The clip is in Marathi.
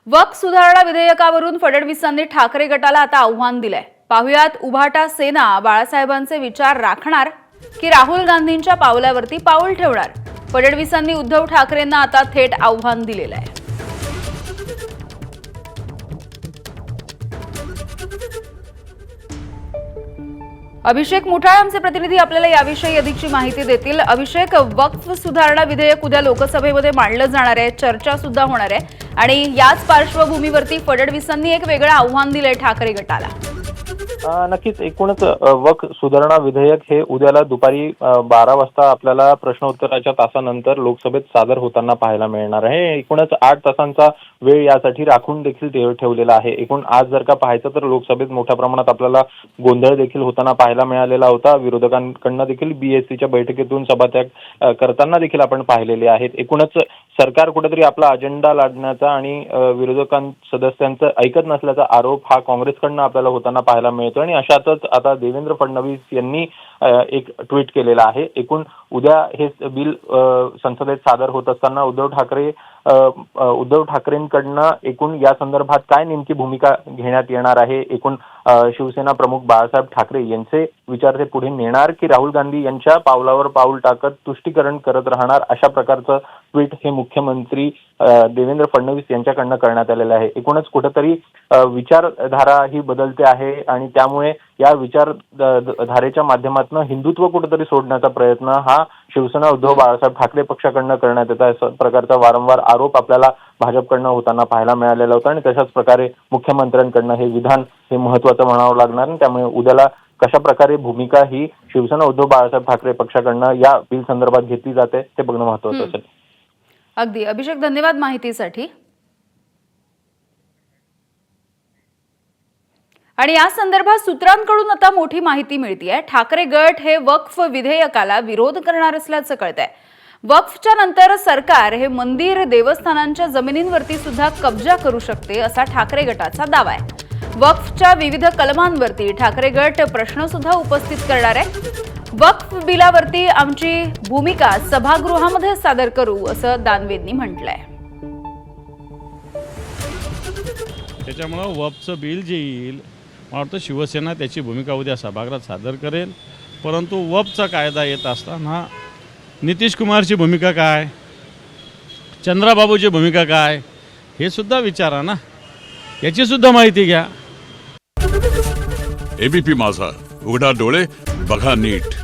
वक्फ सुधारणा विधेयकावरून फडणवीसांनी ठाकरे गटाला आता आव्हान दिलंय। पाहुयात उभाटा सेना बाळासाहेबांचे विचार राखणार की राहुल गांधींच्या पावलावरती पाऊल ठेवणार। फडणवीसांनी उद्धव ठाकरेंना आता थेट आव्हान दिलेलं आहे। अभिषेक मुठाळे आमचे प्रतिनिधी आपल्याला याविषयी अधिकची माहिती देतील। अभिषेक, वक्फ सुधारणा विधेयक उद्या लोकसभेमध्ये मांडलं जाणार आहे, चर्चा सुद्धा होणार आहे आणि याच पार्श्वभूमीवरती फडणवीसांनी एक वेगळं आव्हान दिलंय ठाकरे गटाला। नक्कीच एकूणच वक्फ सुधारणा विधेयक हे उद्याला दुपारी 12 वाजता आपल्याला प्रश्नोत्तराच्या तासानंतर लोकसभेत सादर होताना पाहायला मिळणार आहे। एकूणच 8 तासांचा वेळ यासाठी राखून देखील ठेवलेला आहे। एकूण आज जर का पाहायचं तर लोकसभेत मोठ्या प्रमाणात आपल्याला गोंधळ देखील होताना पाहायला मिळालेला होता। विरोधकांकडून देखील बीएससीच्या बैठकीतून सभात्याग करताना देखील आपण पाहिलेले आहेत। एकूणच सरकार कुठेतरी आपला अजेंडा लादण्याचा आणि सदस्यांचं ऐकत नसल्याचा आरोप हा काँग्रेसकडून आपल्याला होताना पाहायला मिळतो आणि अशातच आता देवेंद्र फडणवीस यांनी एक ट्विट केलेलं आहे। एकूण उद्या हे बिल संसदेत सादर होत असताना उद्धव ठाकरेंकडनं एकूण या संदर्भात काय नेमकी भूमिका घेण्यात येणार आहे, एकूण शिवसेना प्रमुख बाळासाहेब ठाकरे यांचे विचार ते पुढे नेणार की राहुल गांधी यांच्या पावलावर पाऊल टाकत तुष्टीकरण करत राहणार, अशा प्रकारचं ट्विट हे मुख्यमंत्री देवेंद्र फडणवीस यांच्याकडनं करण्यात आलेलं आहे। एकूणच कुठेतरी विचारधारा ही बदलते आहे आणि त्यामुळे या विचारधारेच्या माध्यमातून हिंदुत्व कुठेतरी सोडण्याचा प्रयत्न हा शिवसेना उद्धव बाळासाहेब ठाकरे पक्षाकडनं करण्यात येत आहे, अशा प्रकारचा वारंवार आरोप आपल्याला भाजपकडनं होताना पाहायला मिळालेला होता आणि तशाच प्रकारे मुख्यमंत्र्यांकडनं हे विधान हे महत्त्वाचं म्हणावं लागणार आणि त्यामुळे उद्याला कशा प्रकारे भूमिका ही शिवसेना उद्धव बाळासाहेब ठाकरे पक्षाकडनं या बिल संदर्भात घेतली जाते ते बघणं महत्त्वाचं असेल। अगदी अभिषेक, धन्यवाद माहितीसाठी। आणि या संदर्भात सूत्रांकडून आता मोठी माहिती मिळतेय। ठाकरे गट हे वक्फ विधेयकाला विरोध करणार असल्याचं कळतंय। वक्फच्या नंतर सरकार हे मंदिर देवस्थानांच्या जमिनींवरती सुद्धा कब्जा करू शकते असा ठाकरे गटाचा दावा आहे। वक्फच्या विविध कलमांवरती ठाकरे गट प्रश्न सुद्धा उपस्थित करणार आहे। वक्फ बिलावरती आमची भूमिका सभागृहामध्ये सादर करू असं दानवेंनी म्हटलंय। त्याच्यामुळे वक्फचं बिल जे येईल, मला वाटतं शिवसेना त्याची भूमिका उद्या सभागृहात सादर करेल। परंतु वक्फचा कायदा येत असताना नितीश कुमारची भूमिका काय, चंद्राबाबूची भूमिका काय, हे सुद्धा विचारा ना, याची सुद्धा माहिती घ्या। एबीपी माझा, उघडा डोळे बघा नीट।